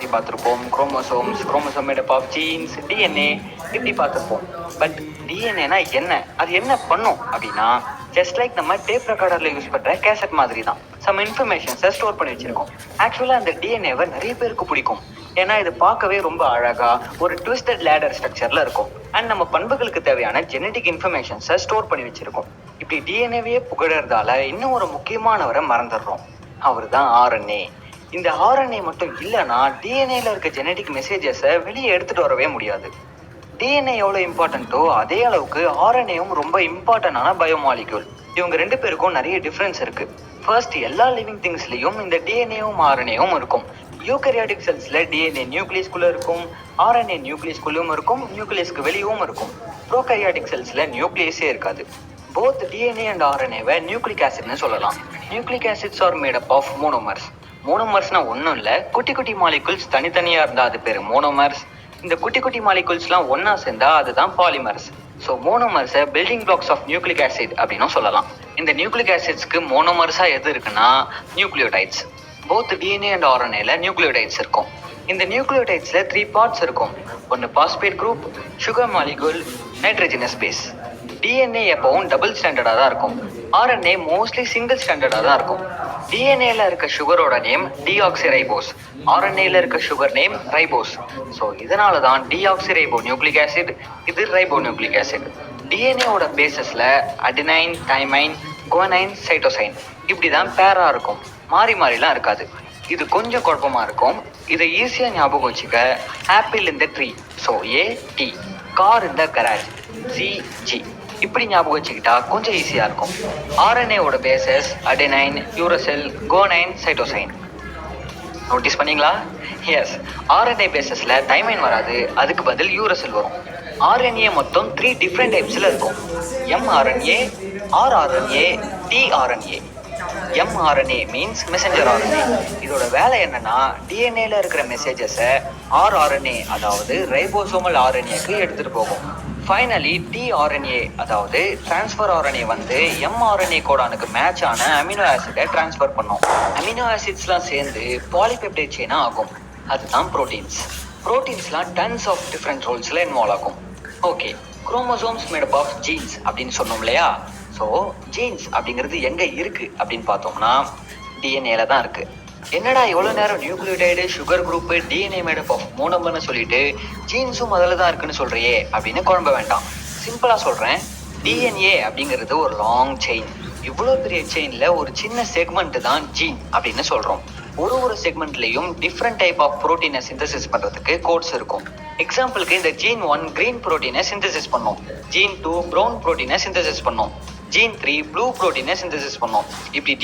பற்றி பார்த்துருப்போம், chromosome made up of genes, DNA இப்படி பார்த்துருப்போம். பட் டிஎன்ஏனா என்ன, அது என்ன பண்ணும் அப்படின்னா, ஜஸ்ட் லைக் நம்ம டேப் ரெக்கார்டரில் யூஸ் பண்ணுற கேசட் மாதிரி தான் சம் இன்ஃபர்மேஷன்ஸை ஸ்டோர் பண்ணி வச்சிருக்கோம். ஆக்சுவலாக அந்த டிஎன்ஏவை நிறைய பேருக்கு பிடிக்கும். ஏன்னா இது பார்க்கவே ரொம்ப அழகா ஒரு ட்விஸ்டட் லேடர் ஸ்ட்ரக்சர்ல இருக்கும். அண்ட் நம்ம பண்புகளுக்கு தேவையான ஜெனடிக் இன்ஃபர்மேஷன்ஸை ஸ்டோர் பண்ணி வச்சிருக்கோம். இப்படி டிஎன்ஏவே புகழறதால இன்னும் ஒரு முக்கியமானவரை மறந்துடுறோம். அவர் தான் ஆர்என்ஏ. இந்த ஆர்என்ஏ மட்டும் இல்லைன்னா டிஎன்ஏல இருக்க ஜெனடிக் மெசேஜஸை வெளியே எடுத்துட்டு வரவே முடியாது. டிஎன்ஏ எவ்வளோ இம்பார்ட்டண்ட்டோ அதே அளவுக்கு ஆர்என்ஏவும் ரொம்ப இம்பார்ட்டன்டான பயோமாலிக்யூல். இவங்க ரெண்டு பேருக்கும் நிறைய டிஃப்ரென்ஸ் இருக்கு. ஃபர்ஸ்ட், எல்லா லிவிங் திங்ஸ்லையும் இந்த டிஎன்ஏவும் ஆர்என்ஏவும் இருக்கும். யூகரியாட்டிக் செல்ஸ்ல டிஎன்ஏ நியூக்ளியஸ்குள்ள இருக்கும், ஆர்என்ஏ நியூக்ளியஸ்குள்ளேயும் இருக்கும், நியூக்ளியஸ்க்கு வெளியவும் இருக்கும். ப்ரோகரியாட்டிக் செல்ஸ்ல நியூக்ளியஸே இருக்காது. போத் டிஎன்ஏ அண்ட் ஆர்என்ஏவை நியூக்ளிக் ஆசிட்னு சொல்லலாம். Nucleic acids are made up of monomers. மோனோமர்ஸ்னா ஒன்றும் இல்லை, குட்டி குட்டி மாலிகுல்ஸ் தனித்தனியாக இருந்தால் அது பேர் மோனோமர்ஸ். இந்த குட்டி குட்டி மாலிகுல்ஸ்லாம் ஒன்றா சேர்ந்தா அதுதான் பாலிமர்ஸ். ஸோ மோனோமர்ஸை building blocks of nucleic acid அப்படின்னும் சொல்லலாம். இந்த நியூக்ளிக் ஆசிட்ஸ்க்கு மோனோமர்ஸாக எது இருக்குன்னா நியூக்ளியோடைட்ஸ். போத் டிஎன்ஏ அண்ட் ஆர்என்ஏல நியூக்ளியோடைட்ஸ் இருக்கும். இந்த நியூக்ளியோடைட்ஸ்ல 3 பார்ட்ஸ் இருக்கும். ஒன்று phosphate group, sugar molecule, nitrogenous base. DNA எப்பவும் டபுள் ஸ்டாண்டர்டாக தான் இருக்கும். ஆர்என்ஏ மோஸ்ட்லி சிங்கிள் ஸ்டாண்டர்டாக தான் இருக்கும். டிஎன்ஏல இருக்க சுகரோட நேம் டிஆக்சிரைபோஸ், ஆர்என்ஏல இருக்க சுகர் நேம் ரைபோஸ். ஸோ இதனால தான் டிஆக்சிரைபோ நியூக்ளிக் ஆசிட், இது ரைபோ நியூக்ளிக் ஆசிட். டிஎன்ஏவோட பேசஸ்ல அடினைன், தைமைன், குவானைன், சைட்டோசைன் இப்படி தான் பேரா இருக்கும். மாறி மாறிலாம் இருக்காது. இது கொஞ்சம் குழப்பமா இருக்கும். இதை ஈஸியா ஞாபகம் வச்சுக்க, ஆப்பிள் இந்த ட்ரீ, ஸோ ஏ டி, கார் இந்த கராஜ், சி ஜி இப்படி ஞாபகம் வச்சுக்கிட்டா கொஞ்சம் ஈஸியா இருக்கும். ஆர்என்ஏவோட பேசஸ் அடெனைன், யூரசில், குவானைன், சைட்டோசைன். நோட்டீஸ் பண்ணீங்களா? எஸ், ஆர்என்ஏ பேசஸ்ல தைமைன் வராது, அதுக்கு பதில் யூரசில் வரும். ஆர்என்ஏ மொத்தம் 3 டிஃப்ரெண்ட் டைப்ஸ்ல இருக்கும். MRNA, rRNA, tRNA. MRNA means messenger RNA. இதோட வேலை என்னன்னா, டிஎன்ஏல இருக்கிற மெசேஜஸை ஆர்ஆர்என்ஏ அதாவது ரைபோசோமல் ஆர்என்ஏக்கு எடுத்துட்டு போகும். ஃபைனலி டிஆர்என்ஏ அதாவது டிரான்ஸ்ஃபர் ஆர்என்ஏ வந்து எம்ஆர்என்ஏ கோடானுக்கு மேட்ச் ஆன அமினோ ஆசிடை டிரான்ஸ்ஃபர் பண்ணும். அமினோ ஆசிட்ஸ்லாம் சேர்ந்து பாலிபெப்டைட் செயினா ஆகும். அதுதான் ப்ரோட்டீன்ஸ். ப்ரோட்டீன்ஸ்லாம் டன்ஸ் ஆஃப் டிஃப்ரெண்ட் ரோல்ஸ்ல இன்வால்வ் ஆகும். Okay, chromosomes made up of genes அப்படின்னு சொன்னோம் இல்லையா? ஸோ ஜீன்ஸ் அப்படிங்கிறது எங்கே இருக்குது அப்படின்னு பார்த்தோம்னா டிஎன்ஏல தான் இருக்குது. என்னடா எவ்வளோ நேரம் nucleotide, sugar group, DNA made up of மோனோமர்னு சொல்லிட்டு ஜீன்ஸும் அதில் தான் இருக்குன்னு சொல்கிறியே அப்படின்னு குழம்ப வேண்டாம். சிம்பிளாக சொல்கிறேன், டிஎன்ஏ அப்படிங்கிறது ஒரு லாங் செயின். இவ்வளோ பெரிய செயினில் ஒரு சின்ன செக்மெண்ட் தான் ஜீன் அப்படின்னு சொல்கிறோம். ஒரு செக்மெண்ட்லேயும் டிஃப்ரெண்ட் டைப் ஆஃப் ப்ரோட்டீனை சிந்தசிஸ் பண்ணுறதுக்கு கோட்ஸ் இருக்கும். எக்ஸாம்பிளுக்கு இந்த ஜீன் 1 கிரீன் ப்ரோட்டீனை சிந்தசிஸ் பண்ணோம், ஜீன் 2 ப்ரௌன் ப்ரோட்டீனை சிந்தசிஸ் பண்ணோம், ஜீன் 3 ப்ளூ ப்ரோட்டீனை சிந்தசிஸ் பண்ணோம். இப்படி